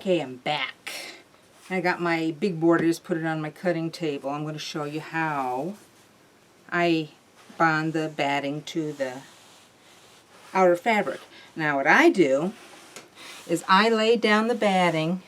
Okay, I'm back. I got my big board. I just put it on my cutting table. I'm going to show you how I bond the batting to the outer fabric. Now what I do is I lay down the batting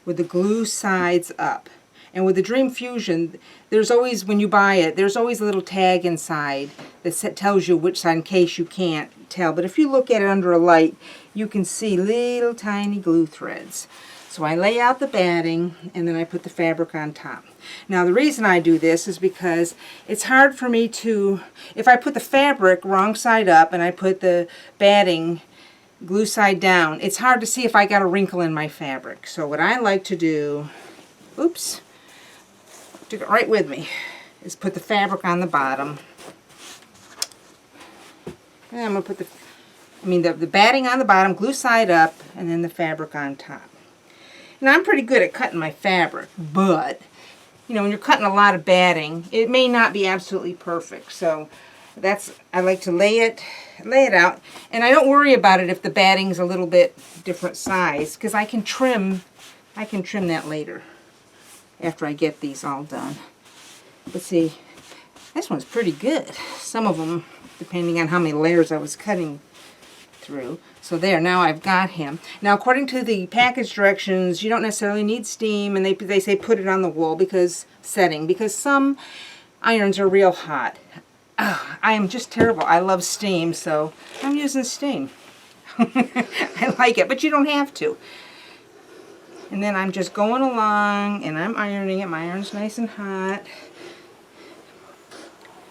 with the glue sides up. And with the Dream Fusion, there's always, when you buy it, there's always a little tag inside that tells you which side in case you can't tell. But if you look at it under a light, you can see little tiny glue threads. So I lay out the batting and then I put the fabric on top. Now the reason I do this is because it's hard for me to, if I put the fabric wrong side up and I put the batting glue side down, it's hard to see if I got a wrinkle in my fabric. So what I like to do, oops, took it right with me, is put the fabric on the bottom. And I'm going to put the batting on the bottom, glue side up, and then the fabric on top. Now I'm pretty good at cutting my fabric, but you know, when you're cutting a lot of batting, it may not be absolutely perfect. So I like to lay it out, and I don't worry about it if the batting's a little bit different size, because I can trim that later after I get these all done. But see, this one's pretty good. Some of them, depending on how many layers I was cutting through. So there, now I've got him. Now according to the package directions, you don't necessarily need steam, and they say put it on the wool because some irons are real hot. I am just terrible. I love steam, so I'm using steam. I like it, but you don't have to. And then I'm just going along and I'm ironing it. My iron's nice and hot.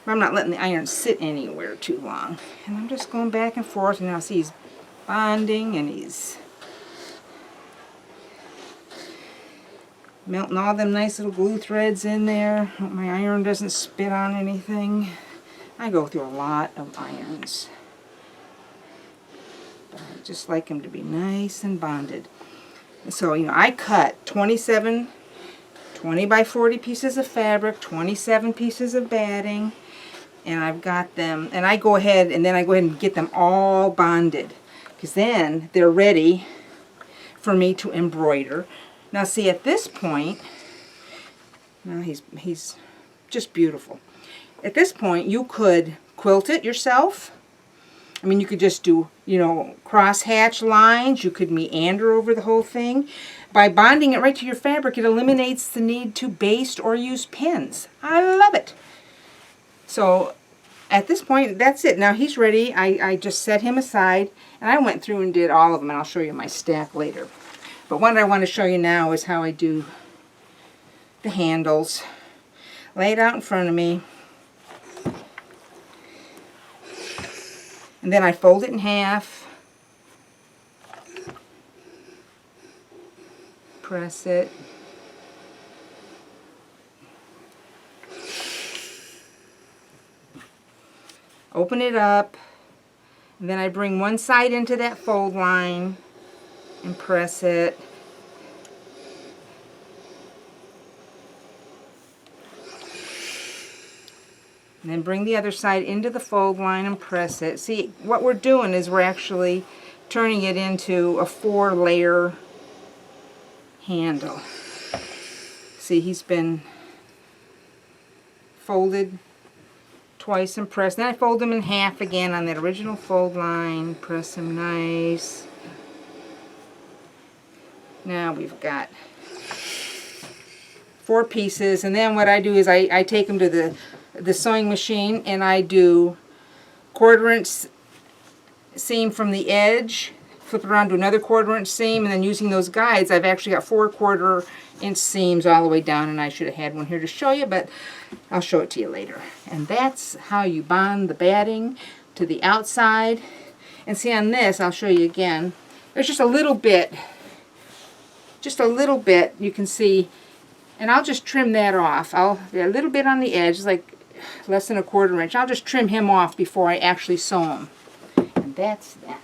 I'm not letting the iron sit anywhere too long. And I'm just going back and forth, and now see he's bonding and he's melting all them nice little glue threads in there. Hope my iron doesn't spit on anything. I go through a lot of irons. But I just like them to be nice and bonded. So, you know, I cut 20 by 40 pieces of fabric, 27 pieces of batting, and I've got them, and I go ahead and get them all bonded, because then they're ready for me to embroider. Now see, at this point, now he's just beautiful. At this point, you could quilt it yourself. I mean, you could just do, you know, cross-hatch lines. You could meander over the whole thing. By bonding it right to your fabric, it eliminates the need to baste or use pins. I love it. So, at this point, that's it. Now he's ready. I just set him aside, and I went through and did all of them, and I'll show you my stack later. But what I want to show you now is how I do the handles. Lay it out in front of me. And then I fold it in half, press it, open it up, and then I bring one side into that fold line and press it. And then bring the other side into the fold line and press it. See, what we're doing is we're actually turning it into a 4-layer handle. See, he's been folded twice and pressed. Then I fold them in half again on that original fold line. Press them nice. Now we've got 4 pieces. And then what I do is I take them to the sewing machine, and I do 1/4 inch seam from the edge, flip it around to another 1/4 inch seam, and then using those guides I've actually got 4 1/4 inch seams all the way down, and I should have had one here to show you, but I'll show it to you later. And that's how you bond the batting to the outside. And see, on this, I'll show you again, there's just a little bit you can see, and I'll just trim that off. A little bit on the edge, like less than 1/4 inch. I'll just trim him off before I actually sew him. And that's that.